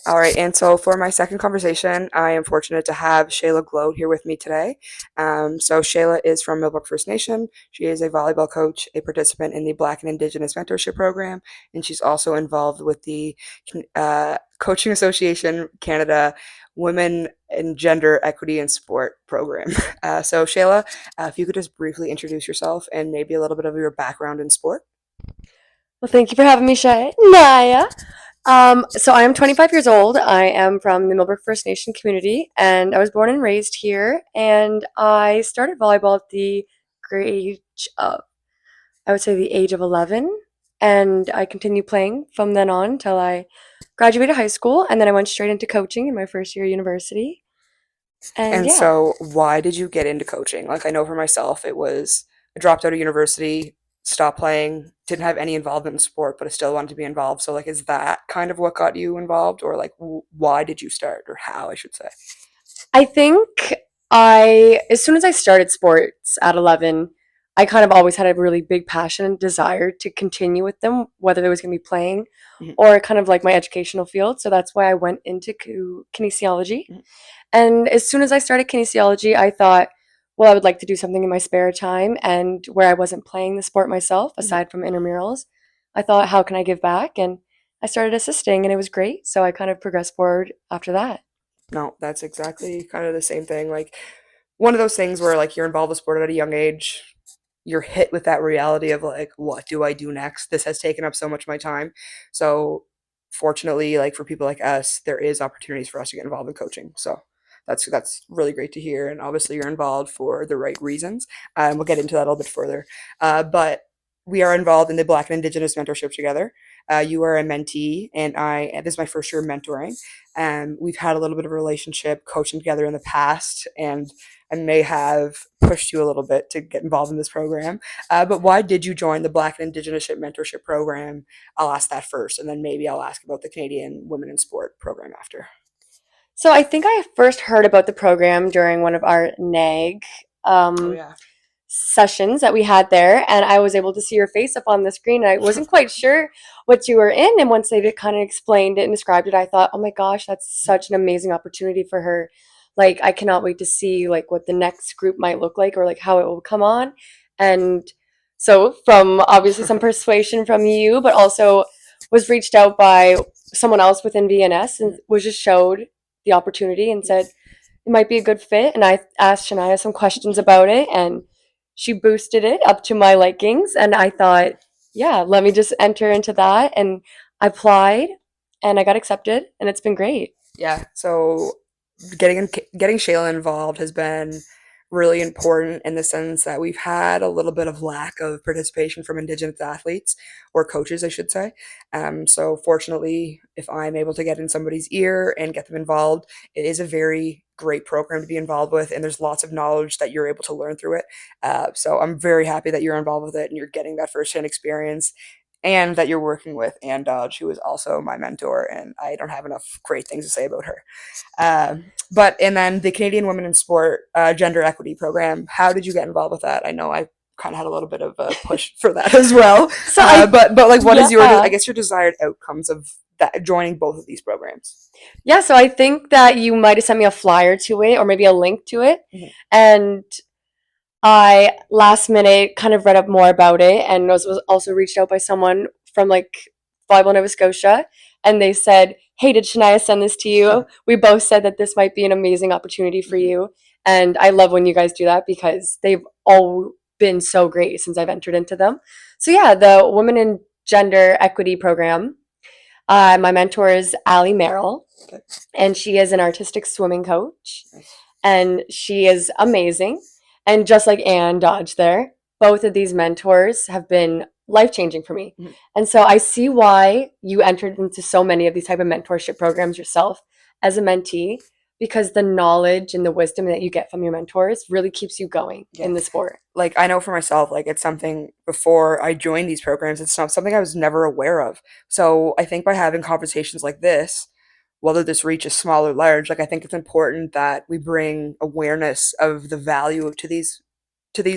All right, and so for my second conversation, I am fortunate to have Shayla Gloat here with me today. So Shayla is from Millbrook First Nation. She is a volleyball coach, a participant in the Black and Indigenous Mentorship Program, and she's also involved with the Coaching Association Canada Women and Gender Equity in Sport program. So Shayla, if you could just briefly introduce yourself and maybe a little bit of your background in sport. Well, thank you for having me, Naya. So I am 25 years old. I am from the Millbrook First Nation community, and I was born and raised here. And I started volleyball at the age of, I would say, the age of 11, and I continued playing from then on until I graduated high school, and then I went straight into coaching in my first year of university. And And yeah, so, why did you get into coaching? Like, I know for myself, it was I dropped out of university, stopped playing, didn't have any involvement in sport, but I still wanted to be involved. So, like, is that kind of what got you involved, or like, why did you start, or how I should say? I think as soon as I started sports at 11, I kind of always had a really big passion and desire to continue with them, whether it was going to be playing Mhm, or kind of like my educational field. So that's why I went into kinesiology. mhm, And as soon as I started kinesiology, I thought, well, I would like to do something in my spare time. And where I wasn't playing the sport myself, mhm. aside from intramurals, I thought, how can I give back? And I started assisting, and it was great. So I kind of progressed forward after that. No, that's exactly kind of the same thing. Like, one of those things where like you're involved with sport at a young age, you're hit with that reality of like, what do I do next? This has taken up so much of my time. So fortunately, like for people like us, there is opportunities for us to get involved in coaching. So that's really great to hear. And obviously you're involved for the right reasons. We'll get into that a little bit further. But we are involved in the Black and Indigenous mentorship together. You are a mentee, and this is my first year mentoring. We've had a little bit of a relationship coaching together in the past, and I may have pushed you a little bit to get involved in this program. But why did you join the Black and Indigenous Mentorship Program? I'll ask that first, and then maybe I'll ask about the Canadian Women in Sport program after. So I think I first heard about the program during one of our NAG Oh um, yeah. sessions that we had there, and I was able to see your face up on the screen. And I wasn't quite sure what you were in, and once they kind of explained it and described it, I thought, oh my gosh, that's such an amazing opportunity for her. Like I cannot wait to see like what the next group might look like or like how it will come on. And so from obviously some persuasion from you, but also was reached out by someone else within VNS and was just showed the opportunity and said it might be a good fit. And I asked Shania some questions about it, and she boosted it up to my likings. And I thought, yeah, let me just enter into that. And I applied, and I got accepted, and it's been great. Yeah. So getting Shayla involved has been really important in the sense that we've had a little bit of lack of participation from Indigenous athletes or coaches, I should say. So fortunately, if I'm able to get in somebody's ear and get them involved, it is a very great program to be involved with, and there's lots of knowledge that you're able to learn through it. So I'm very happy that you're involved with it and you're getting that firsthand experience and that you're working with Ann Dodge, who is also my mentor, and I don't have enough great things to say about her. But and then the Canadian Women in Sport Gender Equity Program. How did you get involved with that? I know I kind of had a little bit of a push for that as well. So I, But like, what is your I yeah, guess your desired outcomes of that joining both of these programs? yeah. So I think that you might have sent me a flyer to it or maybe a link to it. Mhm. And I last minute kind of read up more about it and was also reached out by someone from like Volleyball Nova Scotia, and they said, "Hey, did Shania send this to you?" We both said that this might be an amazing opportunity for Mhm. you, and I love when you guys do that because they've all been so great since I've entered into them. So yeah, the Women in Gender Equity Program. My mentor is Allie Merrill, Okay. and she is an artistic swimming coach, Nice. and she is amazing. And just like Anne Dodge there, both of these mentors have been life changing for me. Mhm. And so I see why you entered into so many of these type of mentorship programs yourself as a mentee, because the knowledge and the wisdom that you get from your mentors really keeps you going Yeah. in the sport. Like I know for myself, like it's something before I joined these programs, it's not something I was never aware of. So I think by having conversations like this, whether this reach is small or large, like I think it's important that we bring awareness of the value to these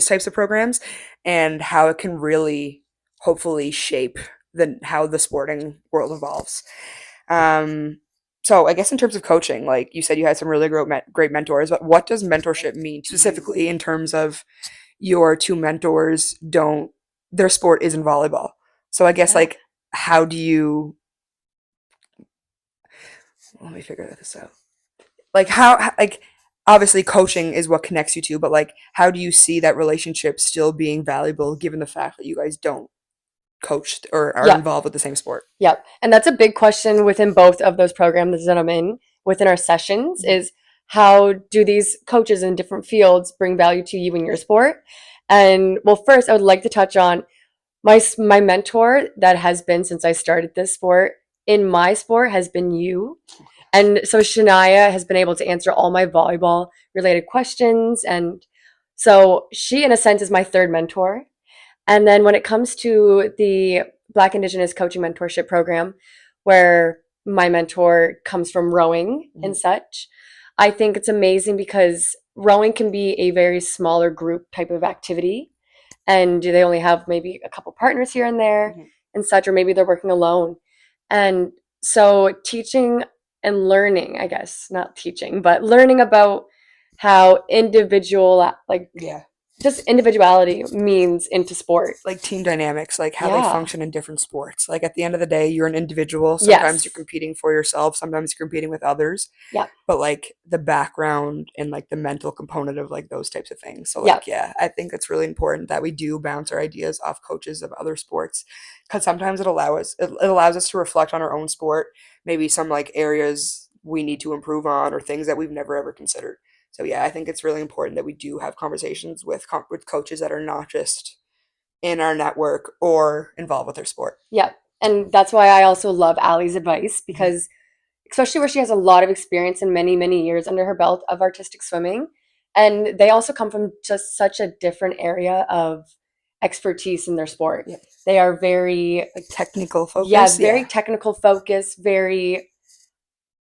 types of programs and how it can really hopefully shape the how the sporting world evolves. Um, so I guess in terms of coaching, like you said, you had some really great mentors. But what does mentorship mean specifically in terms of your two mentors don't their sport isn't volleyball? So I guess Yeah. like how do you let me figure this out. Like like obviously coaching is what connects you two, but like how do you see that relationship still being valuable given the fact that you guys don't coach or are Yeah. involved with the same sport? Yep. And that's a big question within both of those programs that I'm in within our sessions Mhm. is how do these coaches in different fields bring value to you in your sport? And well, first I would like to touch on my mentor that has been since I started this sport in my sport has been you. And so Shania has been able to answer all my volleyball related questions. And so she, in a sense, is my third mentor. And then when it comes to the Black Indigenous Coaching Mentorship Program, where my mentor comes from rowing Mhm. and such, I think it's amazing because rowing can be a very smaller group type of activity. And they only have maybe a couple partners here and there Mhm. and such, or maybe they're working alone. And so teaching and learning, I guess, not teaching, but learning about how individual, like Yeah. just individuality means into sport. Like team dynamics, like how they Yeah. function in different sports. Like at the end of the day, you're an individual. Sometimes you're Yes. competing for yourself, sometimes you're competing with others. Yep. But like the background and like the mental component of like those types of things. So Yep. like yeah, I think it's really important that we do bounce our ideas off coaches of other sports because sometimes it allows us to reflect on our own sport, maybe some like areas we need to improve on or things that we've never ever considered. So yeah, I think it's really important that we do have conversations with coaches that are not just in our network or involved with their sport. Yep. And that's why I also love Allie's advice Mhm. because especially where she has a lot of experience and many, many years under her belt of artistic swimming. And they also come from just such a different area of expertise in their sport. Yeah. They are very, Like technical yeah, focus, very yeah. technical focus, very,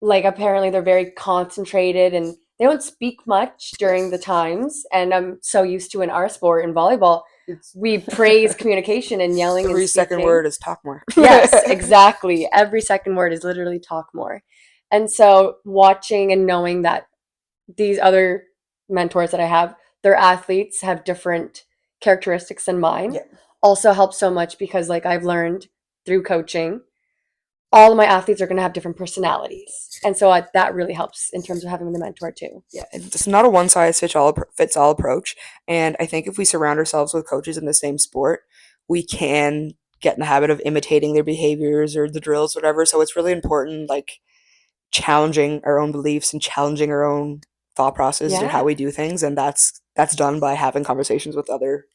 like, apparently they're very concentrated and they don't speak much during the times. And I'm so used to in our sport in volleyball, It's we praise communication and yelling and every second speaking. word is talk more. Yes, exactly. Every second word is literally talk more. And so watching and knowing that these other mentors that I have, their athletes have different characteristics than mine, Yeah. also helps so much because like I've learned through coaching, all of my athletes are going to have different personalities. And so that really helps in terms of having the mentor too. Yeah, it's not a one size fits all approach. And I think if we surround ourselves with coaches in the same sport, we can get in the habit of imitating their behaviors or the drills, whatever. So it's really important, like challenging our own beliefs and challenging our own thought processes or how Yeah. we do things, and that's done by having conversations with other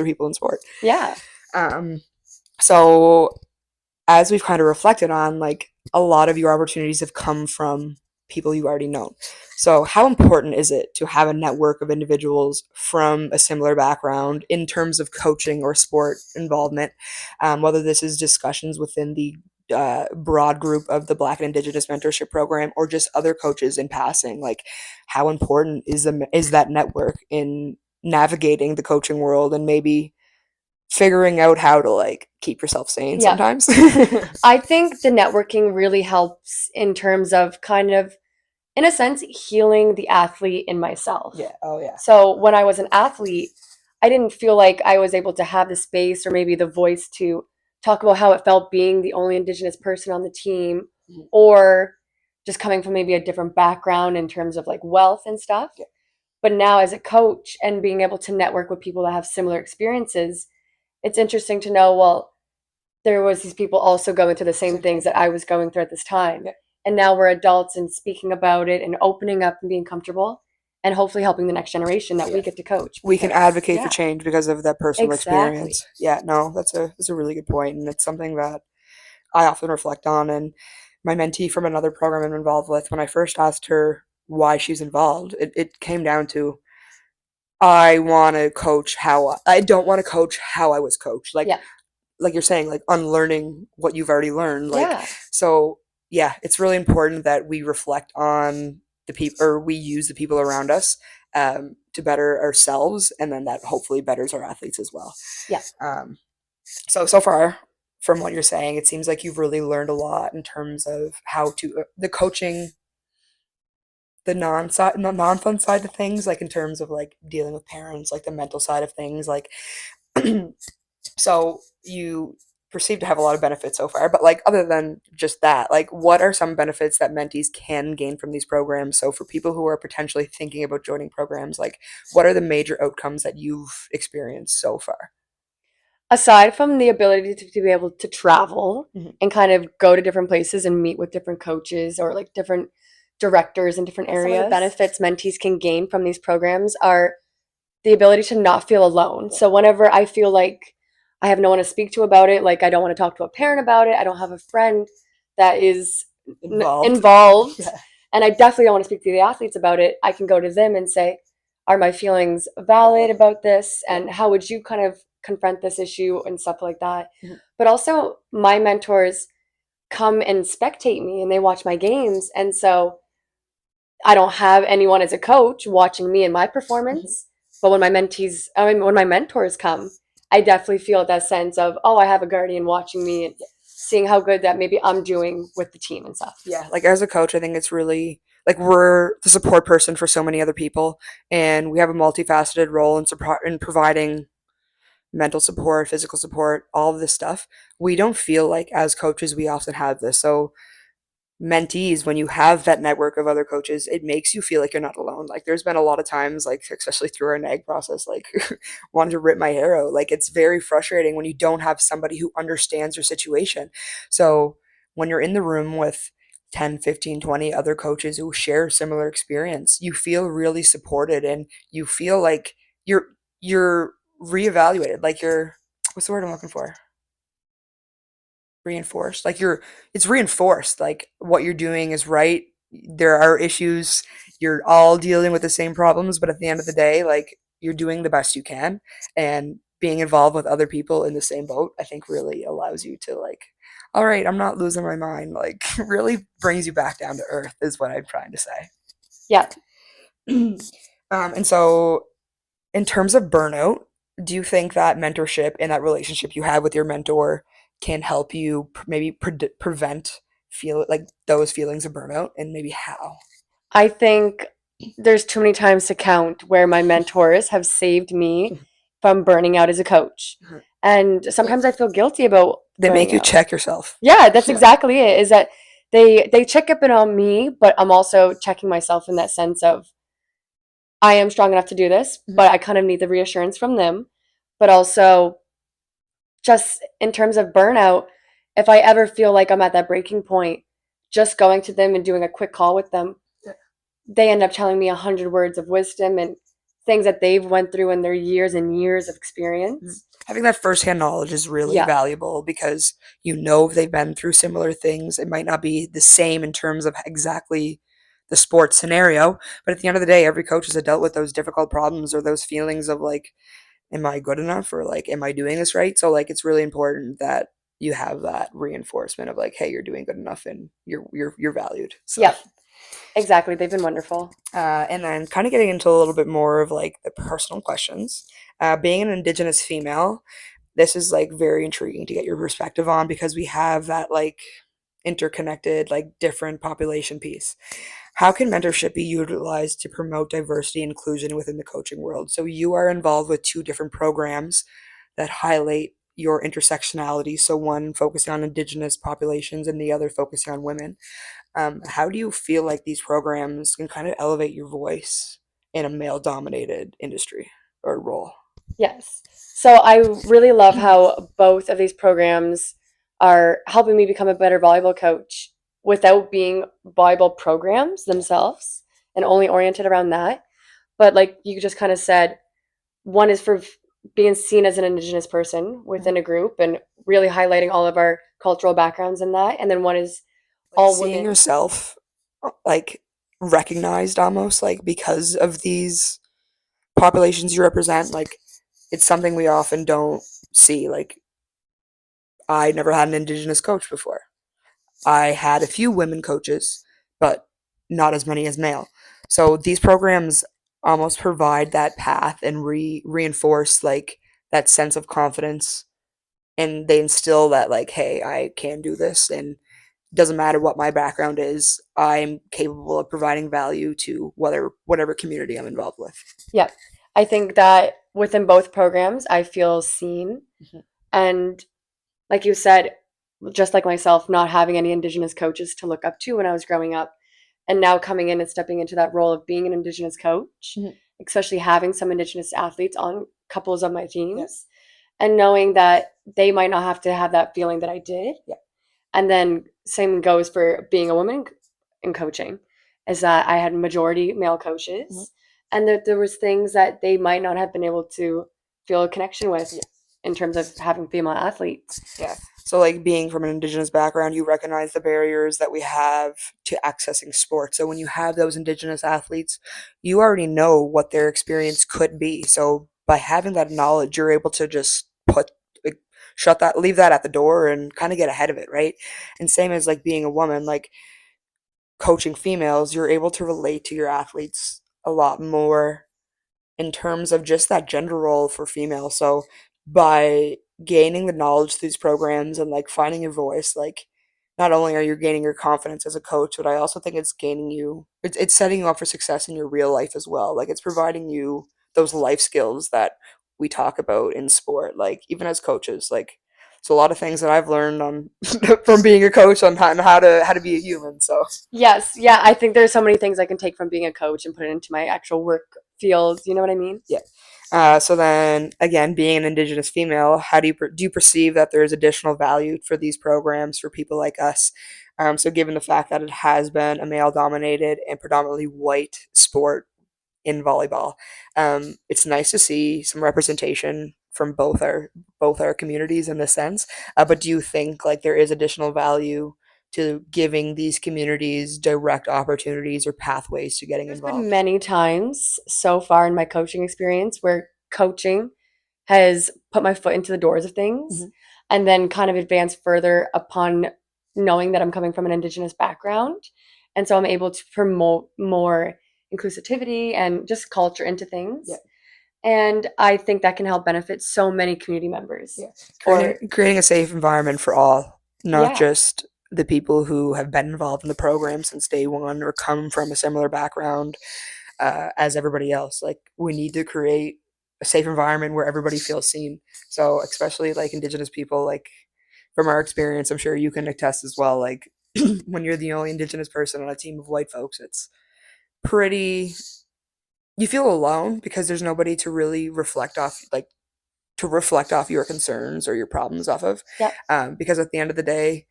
people in sport. Yeah. Um, so as we've kind of reflected on, like a lot of your opportunities have come from people you already know. So, how important is it to have a network of individuals from a similar background in terms of coaching or sport involvement? Whether this is discussions within the broad group of the Black and Indigenous Mentorship Program or just other coaches in passing, like how important is that network in navigating the coaching world and maybe figuring out how to like keep yourself sane Yeah. sometimes. I think the networking really helps in terms of kind of, in a sense, healing the athlete in myself. Yeah. Oh yeah. So when I was an athlete, I didn't feel like I was able to have the space or maybe the voice to talk about how it felt being the only Indigenous person on the team Mhm. or just coming from maybe a different background in terms of like wealth and stuff. Yeah. But now as a coach and being able to network with people that have similar experiences, it's interesting to know, well, there was these people also going through the same things that I was going through at this time. Yeah. And now we're adults and speaking about it and opening up and being comfortable and hopefully helping the next generation that we get to coach. We can Because, advocate for yeah, change because of that personal exactly. experience. Yeah, no, that's a really good point, and it's something that I often reflect on. And my mentee from another program I'm involved with, when I first asked her why she's involved, it came down to I want to coach how I don't want to coach how I was coached. Yeah. Like you're saying, like unlearning what you've already learned. Like Yeah. so, yeah, it's really important that we reflect on the people, or we use the people around us to better ourselves, and then that hopefully betters our athletes as well. Yeah. So far, from what you're saying, it seems like you've really learned a lot in terms of how to the coaching, the non fun side of things, like in terms of like dealing with parents, like the mental side of things, like so you perceive to have a lot of benefits so far, but like other than just that, like what are some benefits that mentees can gain from these programs? So for people who are potentially thinking about joining programs, like what are the major outcomes that you've experienced so far? Aside from the ability to be able to travel Mhm. and kind of go to different places and meet with different coaches or like different directors in different Some of the areas, benefits mentees can gain from these programs are the ability to not feel alone. So whenever I feel like I have no one to speak to about it, like I don't want to talk to a parent about it, I don't have a friend that is Involved. involved, Yeah. and I definitely don't want to speak to the athletes about it, I can go to them and say, are my feelings valid about this? And how would you kind of confront this issue and stuff like that? Mhm. But also, my mentors come and spectate me and they watch my games. And so I don't have anyone as a coach watching me and my performance. But when my mentees, I mean, when my mentors come, I definitely feel that sense of, oh, I have a guardian watching me and seeing how good that maybe I'm doing with the team and stuff. Yeah, like as a coach, I think it's really like we're the support person for so many other people, and we have a multifaceted role in in providing mental support, physical support, all of this stuff. We don't feel like as coaches we often have this. So mentees, when you have that network of other coaches, it makes you feel like you're not alone. Like there's been a lot of times, like especially through our NAG process, like wanting to rip my hair out. Like it's very frustrating when you don't have somebody who understands your situation. So when you're in the room with 10, 15, 20 other coaches who share similar experience, you feel really supported and you feel like you're reevaluated. Like you're what's the word I'm looking for? Reinforced. Like you're it's reinforced. Like what you're doing is right. There are issues. You're all dealing with the same problems, but at the end of the day, like you're doing the best you can and being involved with other people in the same boat, I think really allows you to like, all right, I'm not losing my mind. Like really brings you back down to earth is what I'm trying to say. Yeah, And so in terms of burnout, do you think that mentorship and that relationship you have with your mentor can help you maybe prevent feel like those feelings of burnout and maybe how? I think there's too many times to count where my mentors have saved me from burning out as a coach. And sometimes I feel guilty about They make burning you out. check yourself. Yeah, that's exactly it. Is that they check up in on me, but I'm also checking myself in that sense of I am strong enough to do this, but I kind of need the reassurance from them. But also just in terms of burnout, if I ever feel like I'm at that breaking point, just going to them and doing a quick call with them, they end up telling me 100 words of wisdom and things that they've went through in their years and years of experience. Having that firsthand knowledge is really Yeah. valuable because you know if they've been through similar things. It might not be the same in terms of exactly the sports scenario, but at the end of the day, every coach has dealt with those difficult problems or those feelings of like, am I good enough or like, am I doing this right? So like, it's really important that you have that reinforcement of like, hey, you're doing good enough and you're valued. So Yep. Exactly. They've been wonderful. and then kind of getting into a little bit more of like the personal questions. Being an Indigenous female, this is like very intriguing to get your perspective on because we have that like interconnected, like different population piece. How can mentorship be utilized to promote diversity and inclusion within the coaching world? So you are involved with two different programs that highlight your intersectionality. So one focusing on Indigenous populations and the other focusing on women. How do you feel like these programs can kind of elevate your voice in a male dominated industry or role? Yes. So I really love how both of these programs are helping me become a better volleyball coach without being volleyball programs themselves and only oriented around that. But like you just kind of said, one is for being seen as an Indigenous person within a group and really highlighting all of our cultural backgrounds in that. And then one is Like all seeing women. yourself like recognized almost like because of these populations you represent, like it's something we often don't see. Like I never had an Indigenous coach before. I had a few women coaches, but not as many as male. So these programs almost provide that path and reinforce like that sense of confidence and they instill that like, hey, I can do this, and doesn't matter what my background is, I'm capable of providing value to whatever community I'm involved with. Yeah. I think that within both programs, I feel seen. Mhm. And like you said, just like myself, not having any Indigenous coaches to look up to when I was growing up, and now coming in and stepping into that role of being an Indigenous coach, Mhm. especially having some Indigenous athletes on couples of my Yeah. teams, and knowing that they might not have to have that feeling that I did. Yeah. And then same goes for being a woman in coaching, is that I had majority male coaches, Mhm. and that there was things that they might not have been able to feel a connection with Yeah. in terms of having female athletes. Yeah. So, like, being from an Indigenous background, you recognize the barriers that we have to accessing sports. So, when you have those Indigenous athletes, you already know what their experience could be. So, by having that knowledge, you're able to just like, leave that at the door and kind of get ahead of it, right? And same as like being a woman, like coaching females, you're able to relate to your athletes a lot more in terms of just that gender role for females. So by gaining the knowledge through these programs and like finding your voice, like not only are you gaining your confidence as a coach, but I also think it's gaining you it's setting you up for success in your real life as well. Like it's providing you those life skills that we talk about in sport, like even as coaches, like it's a lot of things that I've learned on from being a coach on how to be a human. So Yes, yeah, I think there's so many things I can take from being a coach and put it into my actual work field. You know what I mean? yeah. So then, again, being an Indigenous female, how do you perceive that there is additional value for these programs for people like us? So, given the fact that it has been a male-dominated and predominantly white sport in volleyball, it's nice to see some representation from both our communities in this sense. But do you think like there is additional value to giving these communities direct opportunities or pathways to getting There's been involved? many times so far in my coaching experience where coaching has put my foot into the doors of things Mhm. and then kind of advanced further upon knowing that I'm coming from an Indigenous background. And so I'm able to promote more inclusivity and just culture into things. Yeah. And I think that can help benefit so many community members. Yeah. Or, Creating a safe environment for all, not yeah, just the people who have been involved in the program since day one or come from a similar background as everybody else. Like we need to create a safe environment where everybody feels seen. So especially like Indigenous people, like from our experience, I'm sure you can attest as well. Like when you're the only Indigenous person on a team of white folks, it's pretty. You feel alone because there's nobody to really reflect off your concerns or your problems off of. yep, Because at the end of the day,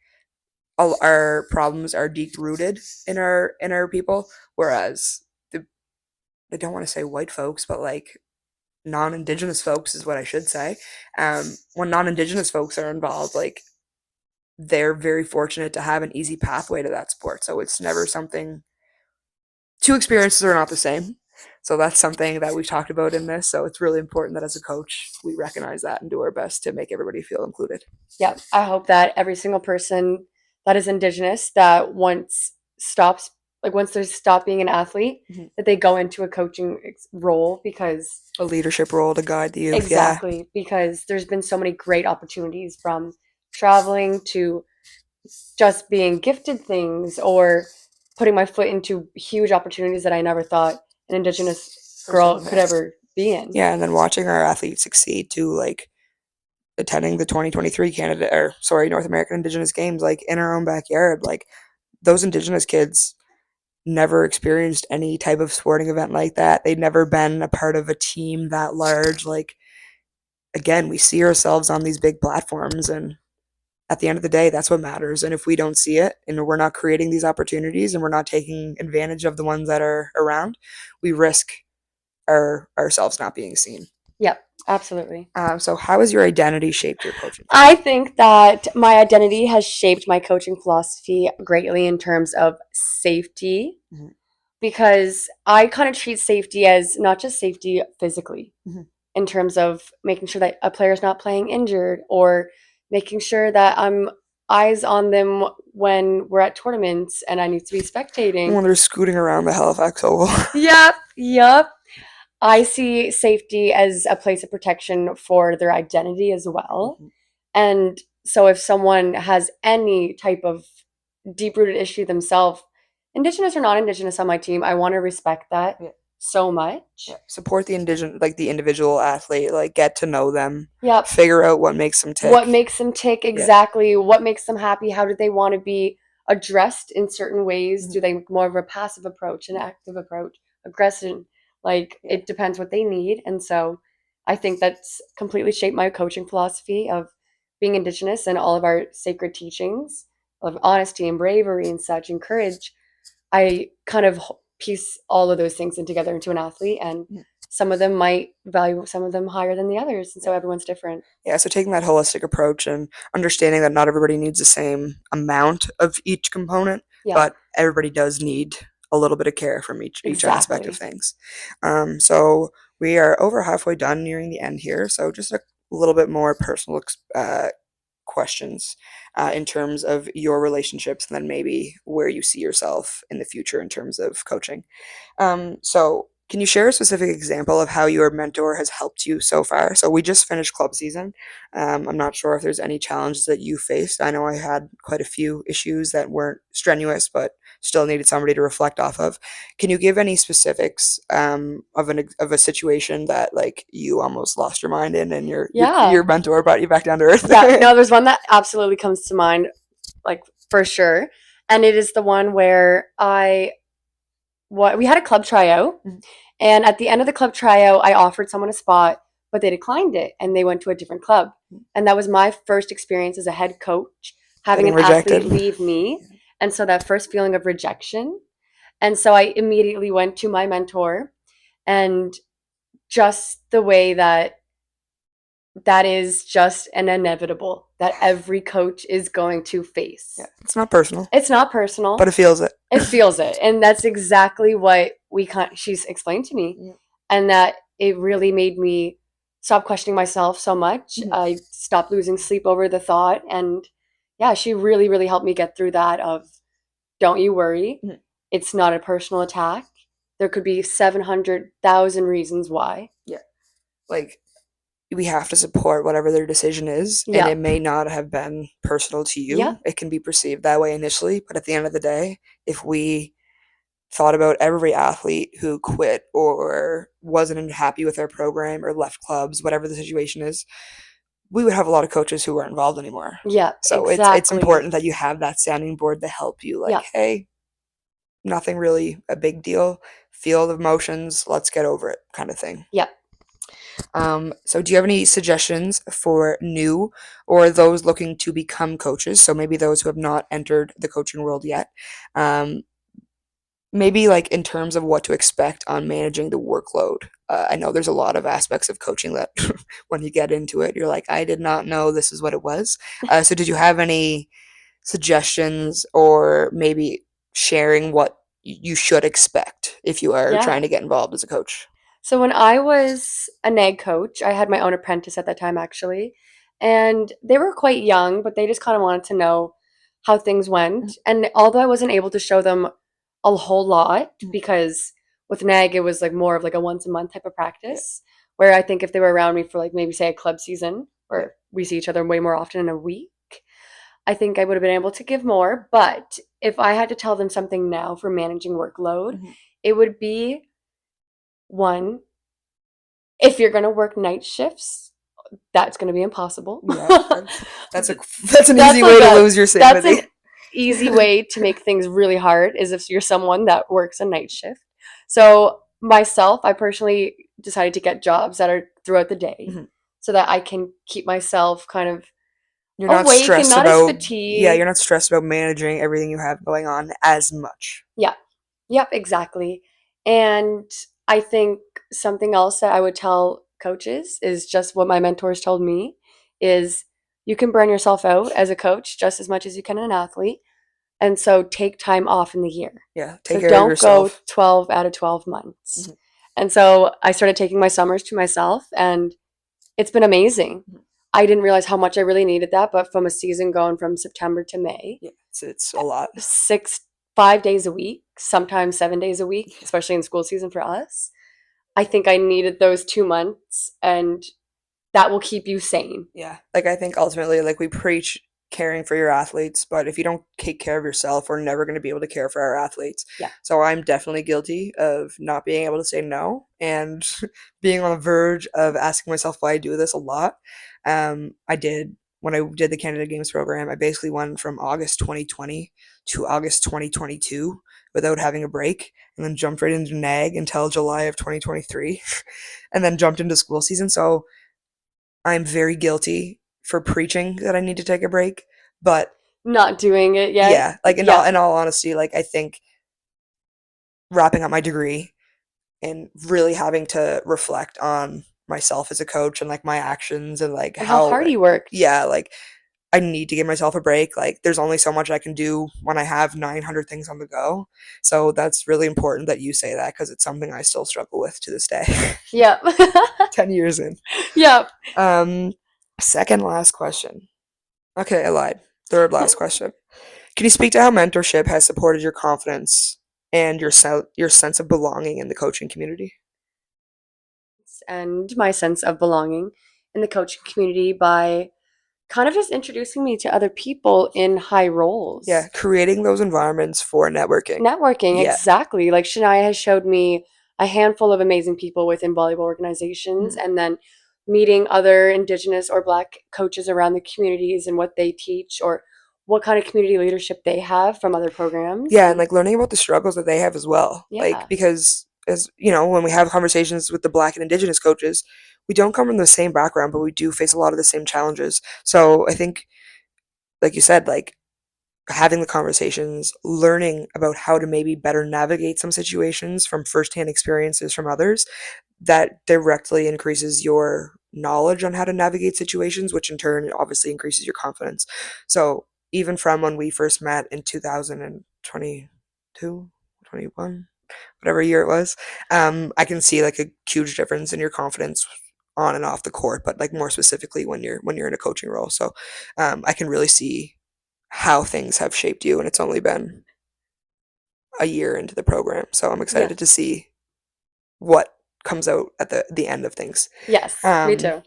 all our problems are deep rooted in our people. Whereas I don't want to say white folks, but like non-indigenous folks is what I should say. When non-indigenous folks are involved, like they're very fortunate to have an easy pathway to that sport. So it's never something. Two experiences are not the same. So that's something that we've talked about in this. So it's really important that as a coach, we recognize that and do our best to make everybody feel included. yep. I hope that every single person that is Indigenous that once they stop being an athlete, Mhm. that they go into a coaching role because A leadership role to guide the youth. Yeah. exactly, because there's been so many great opportunities from traveling to just being gifted things or putting my foot into huge opportunities that I never thought an Indigenous girl Person, could yeah. ever be in. Yeah, and then watching our athletes succeed too, like attending the 2023 North American Indigenous Games, like in our own backyard. Like those Indigenous kids never experienced any type of sporting event like that. They'd never been a part of a team that large. Like again, we see ourselves on these big platforms, and at the end of the day, that's what matters. And if we don't see it and we're not creating these opportunities and we're not taking advantage of the ones that are around, we risk ourselves not being seen. Yep, absolutely. So how has your identity shaped your coaching? I think that my identity has shaped my coaching philosophy greatly in terms of safety Mhm. because I kind of treat safety as not just safety physically, Mhm. in terms of making sure that a player's not playing injured or making sure that I'm eyes on them when we're at tournaments and I need to be spectating. When they're scooting around the Halifax Oval. Yep, yep. I see safety as a place of protection for their identity as well. Mhm. And so if someone has any type of deep rooted issue themselves, Indigenous or not Indigenous on my team, I want to respect that Yeah. so much. Yeah. Support the the individual athlete, like get to know them, Yep. figure out what makes them tick. What makes them tick Yeah. exactly? What makes them happy? How do they want to be addressed in certain ways? Mhm. Do they more of a passive approach, an active approach, aggression? Like Yeah. it depends what they need. And so I think that's completely shaped my coaching philosophy of being Indigenous and all of our sacred teachings of honesty and bravery and such and courage. I kind of piece all of those things in together into an athlete, and Mhm. some of them might value some of them higher than the others, and so everyone's different. Yeah, so taking that holistic approach and understanding that not everybody needs the same amount of each component, Yeah, but everybody does need a little bit of care from each aspect of exactly. things. So we are over halfway done, nearing the end here. So just a little bit more personal questions in terms of your relationships, and then maybe where you see yourself in the future in terms of coaching. So, can you share a specific example of how your mentor has helped you so far? So, we just finished club season. I'm not sure if there's any challenges that you faced. I know I had quite a few issues that weren't strenuous, but still needed somebody to reflect off of. Can you give any specifics of a situation that like you almost lost your mind in, and Yeah. your mentor brought you back down to earth? Yeah, no, there's one that absolutely comes to mind, like for sure. And it is the one where we had a club tryout, Mhm. and at the end of the club tryout, I offered someone a spot, but they declined it and they went to a different club. And that was my first experience as a head coach, having Getting an athlete rejected. leave me. And so that first feeling of rejection. And so I immediately went to my mentor, and just the way that is just an inevitable that every coach is going to face. Yeah, it's not personal, It's not personal, but it feels it. it feels it. And that's exactly what she's explained to me. Yeah. And that it really made me stop questioning myself so much. Mhm. I stopped losing sleep over the thought. And yeah, she really, really helped me get through that of don't you worry. Mhm. It's not a personal attack. There could be 700,000 reasons why. Yeah. Like we have to support whatever their decision is, and it Yep. may not have been personal to you. Yep. It can be perceived that way initially, but at the end of the day, if we thought about every athlete who quit or wasn't happy with their program or left clubs, whatever the situation is, we would have a lot of coaches who weren't involved anymore. Yep. So it's Exactly. important that you have that sounding board to help you. Like, Yep. hey, nothing really a big deal. Feel the emotions. Let's get over it, kind of thing. Yep. So do you have any suggestions for new or those looking to become coaches? So maybe those who have not entered the coaching world yet. Um, Maybe like in terms of what to expect on managing the workload. I know there's a lot of aspects of coaching that when you get into it, you're like, I did not know this is what it was. So did you have any suggestions or maybe sharing what you should expect if you are Yeah. trying to get involved as a coach? So when I was a NAG coach, I had my own apprentice at that time actually. And they were quite young, but they just kind of wanted to know how things went. And although I wasn't able to show them a whole lot because with NAG it was like more of like a once a month type of practice. Where I think if they were around me for like maybe say a club season or we see each other way more often in a week, I think I would have been able to give more. But if I had to tell them something now for managing workload, it would be one, if you're going to work night shifts, that's going to be impossible. Yeah, that's that's an That's easy like way to a lose your that's an sanity. easy way to make things really hard is if you're someone that works a night shift. So myself, I personally decided to get jobs that are throughout the day Mhm. so that I can keep myself kind of You're not awake and stressed not as about yeah, fatigued. you're not stressed about managing everything you have going on as much. Yeah. Yep, exactly. And I think something else that I would tell coaches is just what my mentors told me is you can burn yourself out as a coach just as much as you can an athlete. And so take time off in the year. Yeah, So take care of don't go yourself. 12 out of 12 months. Mhm. And so I started taking my summers to myself, and it's been amazing. Mhm. I didn't realize how much I really needed that, but from a season going from September to May, Yeah, it's a lot. 5 days a week, sometimes 7 days a week, especially in school season for us. I think I needed those 2 months, and that will keep you sane. Yeah. Like I think ultimately like we preach caring for your athletes, but if you don't take care of yourself, we're never going to be able to care for our athletes. Yeah. So I'm definitely guilty of not being able to say no and being on the verge of asking myself why I do this a lot. I did when I did the Canada Games program, I basically went from August 2020 to August 2022 without having a break and then jumped right into NAG until July of 2023 and then jumped into school season. So I'm very guilty for preaching that I need to take a break, but Not doing it yet. yeah, like Yeah. in all honesty, like I think wrapping up my degree and really having to reflect on myself as a coach and like my actions and like And how how hard you worked. yeah, like I need to give myself a break. Like there's only so much I can do when I have 900 things on the go. So that's really important that you say that because it's something I still struggle with to this day. Yep. 10 years in. Yep. Um second last question. Okay, I lied. Third last question. Can you speak to how mentorship has supported your confidence and your sense of belonging in the coaching community? And my sense of belonging in the coaching community by kind of just introducing me to other people in high Yeah, roles. creating those environments for networking. Networking, Yeah. exactly. Like Shania has showed me a handful of amazing people within volleyball organizations, Mhm. and then meeting other Indigenous or Black coaches around the communities and what they teach or what kind of community leadership they have from other programs. Yeah, and And like learning about the struggles that they have as well. Like yeah, because as you know, when we have conversations with the Black and Indigenous coaches, we don't come from the same background, but we do face a lot of the same challenges. So I think, like you said, like having the conversations, learning about how to maybe better navigate some situations from firsthand experiences from others, that directly increases your knowledge on how to navigate situations, which in turn obviously increases your confidence. So even from when we first met in 2022, 21, whatever year it was, I can see like a huge difference in your confidence on and off the court, but like more specifically when you're in a coaching role. So I can really see how things have shaped you, and it's only been a year into the program. So I'm yeah, excited to see what comes out at the end of things. yes, me Um, too.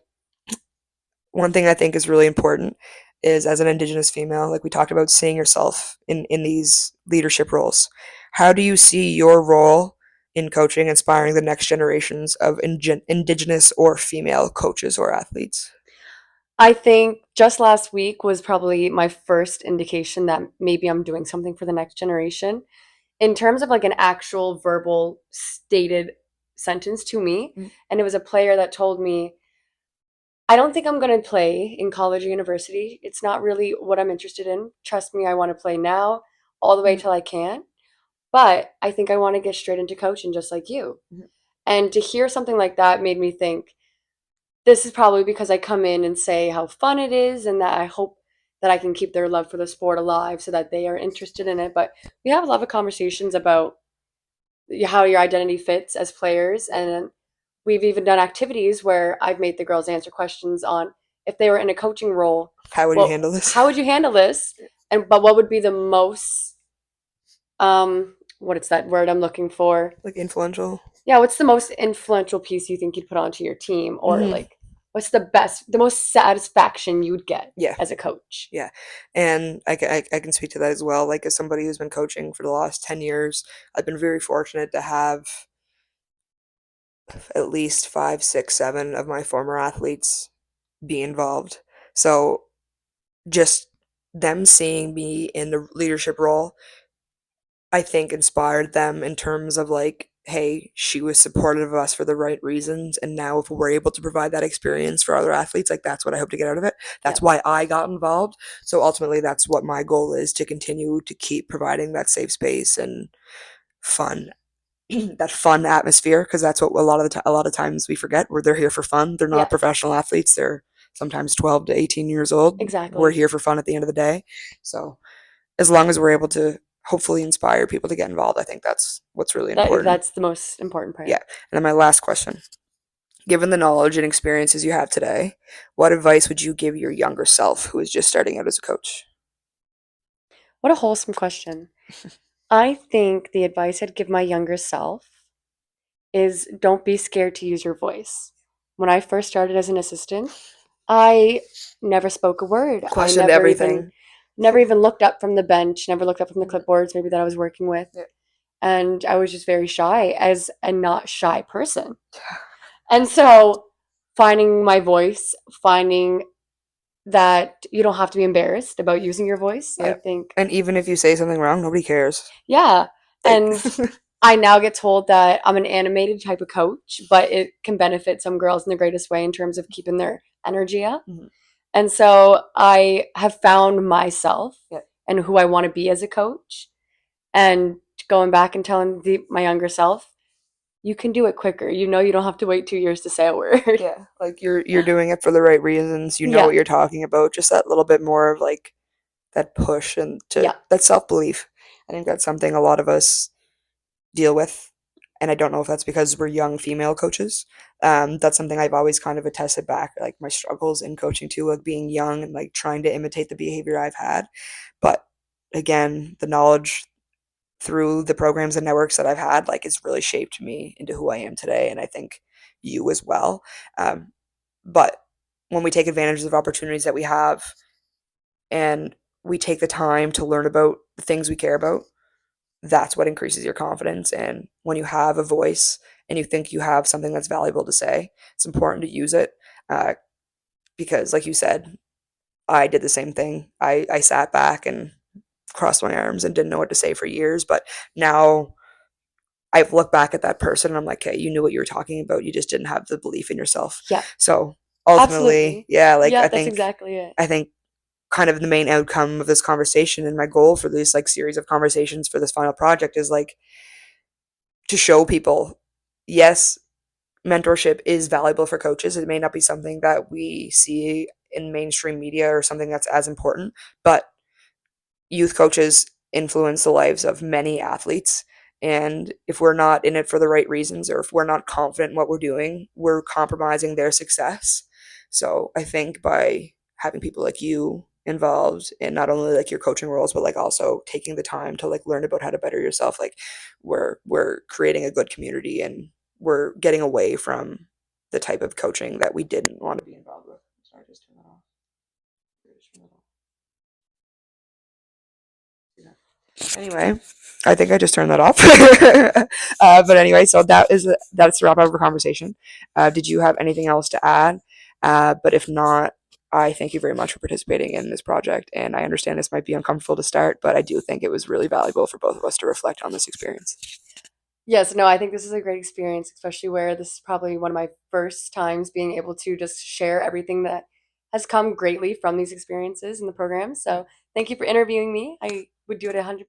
one thing I think is really important is as an Indigenous female, like we talked about, seeing yourself in these leadership roles. How do you see your role in coaching inspiring the next generations of Indigenous or female coaches or athletes? I think just last week was probably my first indication that maybe I'm doing something for the next generation in terms of like an actual verbal stated sentence to me. Mm. And it was a player that told me, I don't think I'm going to play in college or university. It's not really what I'm interested in. Trust me, I want to play now all the way Mhm. till I can. But I think I want to get straight into coaching just like you. Mhm. And to hear something like that made me think this is probably because I come in and say how fun it is and that I hope that I can keep their love for the sport alive so that they are interested in it. But we have a lot of conversations about how your identity fits as players. And we've even done activities where I've made the girls answer questions on if they were in a coaching role, How would you well, handle this? how would you handle this? And but what would be the most what is that word I'm looking for? Like influential? Yeah, what's the most influential piece you think you'd put onto your team? Or Hmm. like what's the most satisfaction you'd get Yeah. as a coach? Yeah, and I can speak to that as well. Like as somebody who's been coaching for the last 10 years, I've been very fortunate to have at least five, six, seven of my former athletes be involved. So just them seeing me in the leadership role, I think inspired them in terms of like, hey, she was supportive of us for the right reasons. And now if we're able to provide that experience for other athletes, like that's what I hope to get out of it. That's Yep. why I got involved. So ultimately that's what my goal is, to continue to keep providing that safe space and fun that fun atmosphere, because that's what a lot of times we forget, where they're here for fun. They're not Yes, professional athletes. They're sometimes 12 to 18 years old. We're exactly. here for fun at the end of the day. So as long as we're able to hopefully inspire people to get involved, I think that's what's really important. That's the most important Yeah. part. And then my last question. Given the knowledge and experiences you have today, what advice would you give your younger self who is just starting out as a coach? What a wholesome question. I think the advice I'd give my younger self is don't be scared to use your voice. when I first started as an assistant, I never spoke a word. I Questioned everything. never even looked up from the bench, never looked up from the Mhm. clipboards maybe that I was working with. Yeah. And I was just very shy as a not shy person. And so finding my voice, finding that you don't have to be embarrassed about using your voice, I Yeah. think, And even if you say something wrong, nobody cares. yeah. Like, And I now get told that I'm an animated type of coach, but it can benefit some girls in the greatest way in terms of keeping their energy up. Mhm. And so I have found myself Yeah. and who I want to be as a coach. And going back and telling my younger self, you can do it quicker. You know, you don't have to wait 2 years to say a word. Yeah, like you're doing it for the right reasons. You know Yeah. what you're talking about. Just that little bit more of like that push and to Yeah. that self-belief. I think that's something a lot of us deal with. And I don't know if that's because we're young female coaches. That's something I've always kind of attested back, like my struggles in coaching too, like being young and like trying to imitate the behavior I've had. But again, the knowledge through the programs and networks that I've had, like, it's really shaped me into who I am today, and I think you as well. Um, but when we take advantage of opportunities that we have and we take the time to learn about the things we care about, that's what increases your confidence. And when you have a voice and you think you have something that's valuable to say, it's important to use it uh, because, like you said, I did the same thing. I sat back and crossed my arms and didn't know what to say for years, but now I've looked back at that person and I'm like, "Okay, you knew what you were talking about. You just didn't have the belief in yourself." Yeah. So, ultimately, Absolutely. yeah, like, Yeah, I that's think exactly it. I think kind of the main outcome of this conversation and my goal for this, like, series of conversations for this final project is, like, to show people, yes, mentorship is valuable for coaches. It may not be something that we see in mainstream media or something that's as important, but youth coaches influence the lives of many athletes. And if we're not in it for the right reasons or if we're not confident in what we're doing, we're compromising their success. So I think by having people like you involved in not only like your coaching roles, but like also taking the time to like learn about how to better yourself, like we're creating a good community and we're getting away from the type of coaching that we didn't want to be involved with. Sorry, just turn that off. Just turn that off. Anyway, I think I just turned that off. But anyway, so that's the wrap up of our conversation. Did you have anything else to add? But if not, I thank you very much for participating in this project. And I understand this might be uncomfortable to start, but I do think it was really valuable for both of us to reflect on this experience. Yes, no, I think this is a great experience, especially where this is probably one of my first times being able to just share everything that has come greatly from these experiences in the program. So thank you for interviewing me. I would do it 100